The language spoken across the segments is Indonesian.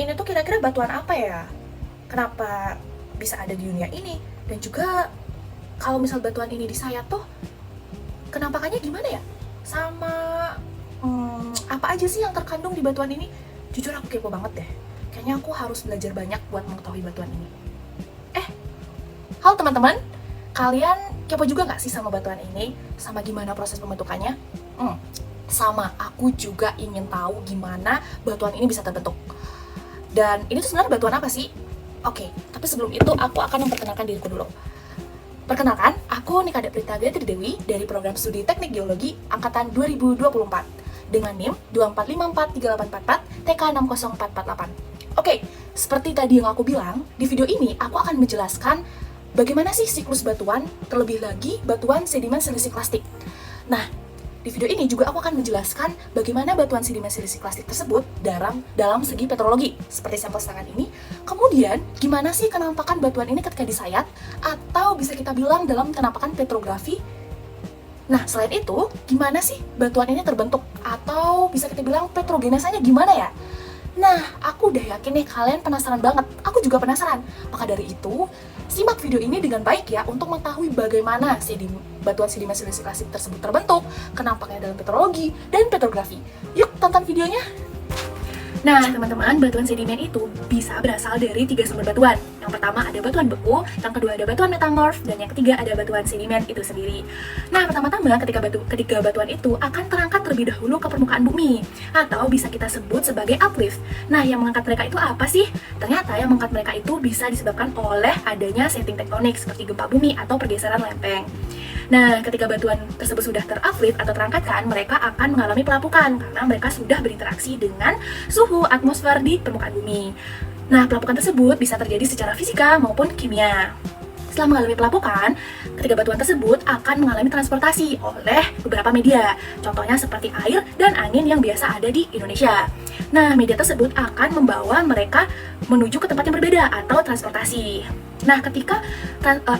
ini tuh kira-kira batuan apa ya? Kenapa bisa ada di dunia ini? Dan juga kalau misal batuan ini disayat tuh kenampakannya gimana ya? Sama apa aja sih yang terkandung di batuan ini? Jujur aku kepo banget deh. Kayaknya aku harus belajar banyak buat mengetahui batuan ini. Halo teman-teman, kalian kepo juga nggak sih sama batuan ini? Sama gimana proses pembentukannya? Sama, aku juga ingin tahu gimana batuan ini bisa terbentuk. Dan ini tuh sebenarnya batuan apa sih? Oke, tapi sebelum itu aku akan memperkenalkan diriku dulu. Perkenalkan, aku Nika Deprita Gayatri Dewi dari program studi Teknik Geologi Angkatan 2024 dengan NIM 24543844 TK604448. Oke, seperti tadi yang aku bilang, di video ini aku akan menjelaskan bagaimana sih siklus batuan, terlebih lagi batuan sedimen silisiklastik. Nah, di video ini juga aku akan menjelaskan bagaimana batuan sedimen silisiklastik tersebut dalam segi petrologi, seperti sampel tangan ini. Kemudian, gimana sih kenampakan batuan ini ketika disayat, atau bisa kita bilang dalam kenampakan petrografi. Nah, selain itu, gimana sih batuan ini terbentuk, atau bisa kita bilang petrogenesanya gimana ya? Nah, aku udah yakin nih kalian penasaran banget. Aku juga penasaran. Maka dari itu, simak video ini dengan baik ya untuk mengetahui bagaimana batuan sedimen silisiklastik tersebut terbentuk, kenampakannya dalam petrologi dan petrografi. Yuk, tonton videonya! Nah, teman-teman, batuan sedimen itu bisa berasal dari 3 sumber batuan. Yang pertama ada batuan beku, yang kedua ada batuan metamorf, dan yang ketiga ada batuan sedimen itu sendiri. Nah, pertama-tama ketika batuan itu akan terangkat terlebih dahulu ke permukaan bumi, atau bisa kita sebut sebagai uplift. Nah, yang mengangkat mereka itu apa sih? Ternyata yang mengangkat mereka itu bisa disebabkan oleh adanya setting tektonik seperti gempa bumi atau pergeseran lempeng. Nah, ketika batuan tersebut sudah teruplift atau terangkatkan, mereka akan mengalami pelapukan karena mereka sudah berinteraksi dengan suhu atmosfer di permukaan bumi. Nah, pelapukan tersebut bisa terjadi secara fisika maupun kimia. Setelah mengalami pelapukan, ketiga batuan tersebut akan mengalami transportasi oleh beberapa media, contohnya seperti air dan angin yang biasa ada di Indonesia. Nah, media tersebut akan membawa mereka menuju ke tempat yang berbeda atau transportasi. Nah, ketika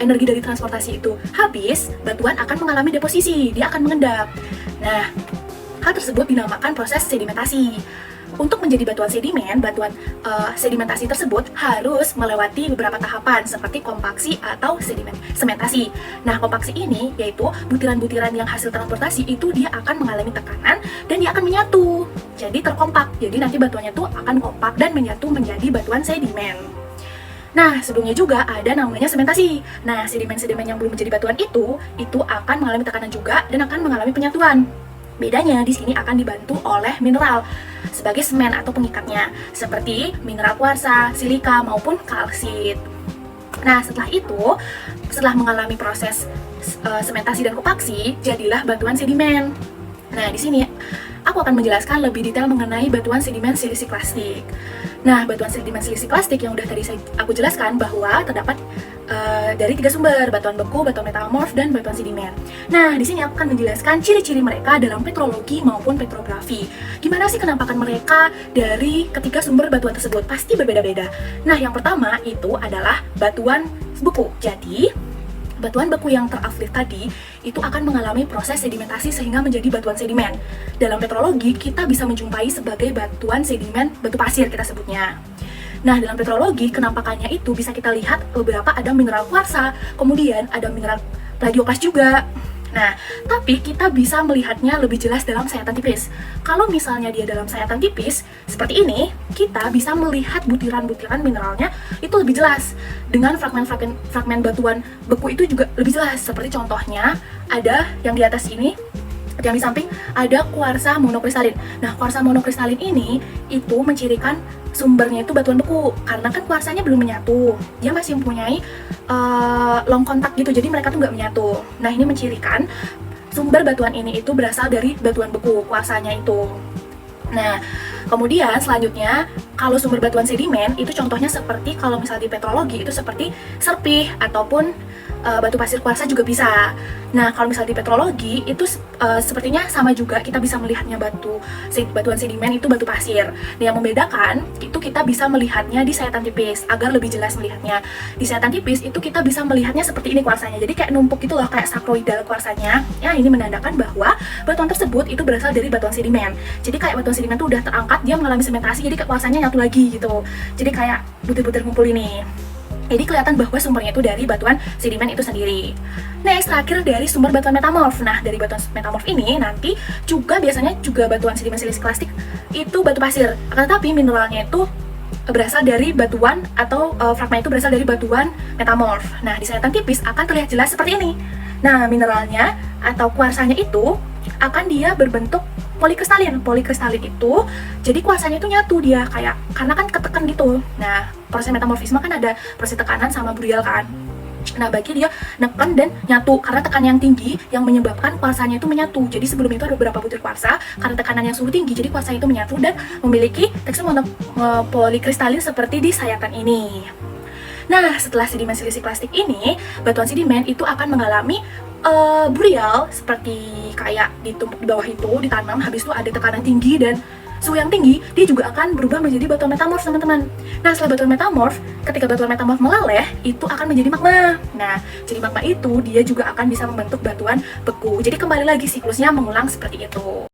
energi dari transportasi itu habis, batuan akan mengalami deposisi, dia akan mengendap. Nah, hal tersebut dinamakan proses sedimentasi. Untuk menjadi batuan sedimentasi tersebut harus melewati beberapa tahapan seperti kompaksi atau sementasi. Nah, kompaksi ini yaitu butiran-butiran yang hasil transportasi itu dia akan mengalami tekanan dan dia akan menyatu. Jadi terkompak. Jadi nanti batuannya tuh akan kompak dan menyatu menjadi batuan sedimen. Nah, sebelumnya juga ada namanya sementasi. Nah, sedimen-sedimen yang belum menjadi batuan itu akan mengalami tekanan juga dan akan mengalami penyatuan. Bedanya di sini akan dibantu oleh mineral sebagai semen atau pengikatnya, seperti mineral kuarsa, silika maupun kalsit. Nah, setelah mengalami proses sementasi dan kompaksi, jadilah batuan sedimen. Nah, di sini aku akan menjelaskan lebih detail mengenai batuan sedimen silisiklastik. Nah, batuan sedimen silisiklastik yang udah tadi aku jelaskan bahwa terdapat dari 3 sumber, batuan beku, batuan metamorf, dan batuan sedimen. Nah, di sini aku akan menjelaskan ciri-ciri mereka dalam petrologi maupun petrografi. Gimana sih kenampakan mereka dari ketiga sumber batuan tersebut? Pasti berbeda-beda. Nah, yang pertama itu adalah batuan beku. Jadi, batuan beku yang teruplift tadi itu akan mengalami proses sedimentasi sehingga menjadi batuan sedimen. Dalam petrologi, kita bisa menjumpai sebagai batuan sedimen batu pasir kita sebutnya. Nah, dalam petrologi, kenampakannya itu bisa kita lihat beberapa ada mineral kuarsa, kemudian ada mineral plagioklase juga. Nah, tapi kita bisa melihatnya lebih jelas dalam sayatan tipis. Kalau misalnya dia dalam sayatan tipis, seperti ini, kita bisa melihat butiran-butiran mineralnya itu lebih jelas. Dengan fragmen batuan beku itu juga lebih jelas. Seperti contohnya, ada yang di atas ini, yang di samping ada kuarsa monokristalin. Nah, kuarsa monokristalin ini itu mencirikan sumbernya itu batuan beku, karena kan kuarsanya belum menyatu, dia masih mempunyai long kontak gitu, jadi mereka tuh nggak menyatu. Nah, ini mencirikan sumber batuan ini itu berasal dari batuan beku, kuarsanya itu. Nah, kemudian selanjutnya kalau sumber batuan sedimen itu contohnya seperti kalau misalnya di petrologi itu seperti serpih ataupun batu pasir kuarsa juga bisa. Nah, kalau misalnya di petrologi itu sepertinya sama juga, kita bisa melihatnya batuan sedimen itu batu pasir. Nah, yang membedakan itu kita bisa melihatnya di sayatan tipis agar lebih jelas melihatnya. Di sayatan tipis itu kita bisa melihatnya seperti ini kuarsanya. Jadi kayak numpuk gitu loh, kayak sakroidal kuarsanya. Ya, ini menandakan bahwa batuan tersebut itu berasal dari batuan sedimen. Jadi kayak batuan sedimen itu udah terangkat, dia mengalami sementasi, jadi kuarsanya nyatu menyatu lagi gitu. Jadi kayak butir-butir ngumpul ini. Jadi kelihatan bahwa sumbernya itu dari batuan sedimen itu sendiri. Next, terakhir dari sumber batuan metamorf. Nah, dari batuan metamorf ini nanti juga biasanya juga batuan sedimen siliklastik itu batu pasir. Akan tetapi mineralnya itu berasal dari batuan atau fragma itu berasal dari batuan metamorf. Nah, di sayatan tipis akan terlihat jelas seperti ini. Nah, mineralnya atau kuarsanya itu akan dia berbentuk polikristalin. Polikristalin itu jadi kuarsanya itu nyatu dia kayak karena kan ketekan gitu. Nah, proses metamorfisme kan ada proses tekanan sama burial kan. Nah, bagi dia neken dan nyatu karena tekanan yang tinggi yang menyebabkan kuarsanya itu menyatu. Jadi sebelum itu ada beberapa butir kuarsa karena tekanan yang suhu tinggi, jadi kuarsanya itu menyatu dan memiliki tekstur polikristalin seperti di sayatan ini. Nah, setelah sedimen siliklastik ini, batuan sedimen itu akan mengalami burial seperti kayak ditumpuk di bawah itu, ditanam, habis itu ada tekanan tinggi dan suhu yang tinggi, dia juga akan berubah menjadi batuan metamorf, teman-teman. Nah, setelah batuan metamorf, ketika batuan metamorf meleleh, itu akan menjadi magma. Nah, jadi magma itu dia juga akan bisa membentuk batuan beku. Jadi kembali lagi siklusnya mengulang seperti itu.